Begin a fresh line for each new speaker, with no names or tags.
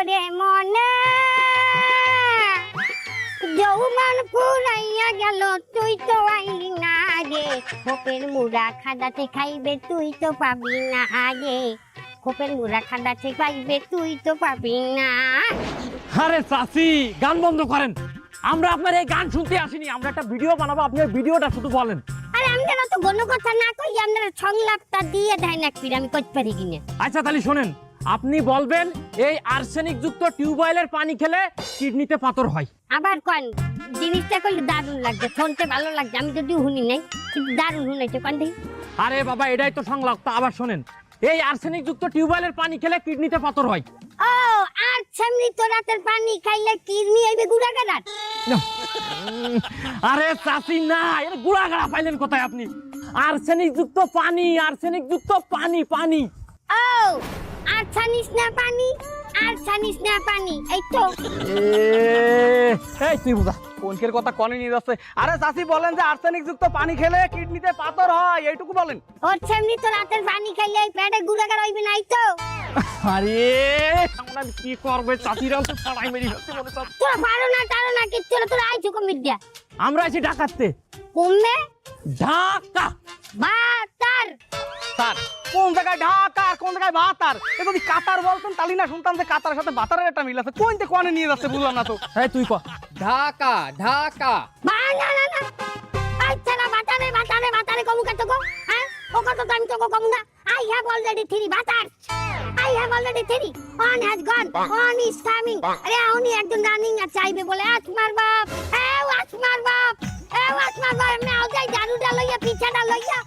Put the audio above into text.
ওরে মনে যৌবন পুরাইয়া গেল তুই তো আইলি না রে খোপের মুড়া খাদাতে খাইবে তুই তো পাবি না রে খোপের মুড়া খাদাতে খাইবে তুই তো পাবি না।
আরে চাচি গান বন্ধ করেন, আমরা আপনার এই গান শুনতে আসিনি, আমরা একটা ভিডিও বানাবো, আপনি ভিডিওটা শুধু বলেন।
আরে আমরা তো কোনো কথা না কই আমরা সংলাপটা দিয়ে দেয় না ফির আমি কইতে পারি কিনা।
আচ্ছা তাহলে শোনেন, আপনি বলবেন এই আর্সেনিক যুক্ত টিউবওয়েলের পানি খেলে কিডনিতে পাথর হয়।
আবার কোন জিনিসটা কইলে দারুণ লাগছে, শুনতে ভালো লাগছে, আমি যদিও শুনি নাই কিন্তু দারুণ শুনেছে কোন দেখি।
আরে বাবা এটাই তো সংলাপ, তা আবার শোনেন, এই আর্সেনিক যুক্ত টিউবওয়েলের পানি খেলে কিডনিতে পাথর হয়।
ও আর সামনে তো রাতের পানি খাইলে কিডনি হইবে গুড়াগাড়াট।
আরে চাচি না, এর গুড়াগাড়া পাইলেন কোথায় আপনি? আর্সেনিক যুক্ত পানি, আর্সেনিক যুক্ত পানি, পানি।
ও আর ছানিস না পানি, আর ছানিস না পানি, এই তো।
এই তুই বুঝা
কোনকের কথা কনে নিয়ে যাচ্ছে। আরে চাচি বলেন যে আর্সেনিক যুক্ত পানি খেলে কিডনিতে পাথর হয়, এইটুকু বলেন।
ওর সামনে তো রাতের পানি খাইলে পেটে গুড়াগাড়া হইবে না, এই তো।
আরে আমরা কি করবে, চাচিরা তো ছাড়াই মেরি ফেলতে মনে চাচ্ছে।
তোরা পারো না টারো না কিচ্ছু না, তোরা আইছো কমিডিয়া।
আমরা আছি ঢাকাতে।
কমবে
ঢাকা
বাতার।
স্যার কোন জায়গায় ঢাকা আর কোন জায়গায় ভাতার? এ যদি কাতার বলতেন তাহলে না শুনতাম যে কাতারের সাথে ভাতারের একটা মিল আছে। কোনতে কনে নিয়ে যাচ্ছে বুঝলাম না তো।
এই তুই ক।
ঢাকা ঢাকা
না না না না আচ্ছা না বাতারে বাতারে বাতারে কমু কত গো, হ্যাঁ ও কত টাইম তো কমু না। আই হ্যাভ অলরেডি 3 বাতার, I have already 3, one has gone, one is coming। আরে উনি একজন রানিং আর চাইবে বলে আসমার বাপ, আসমার বাপ, আসমার বাপ, আমি আউটাই জারুটা লইয়া পিছাটা লইয়া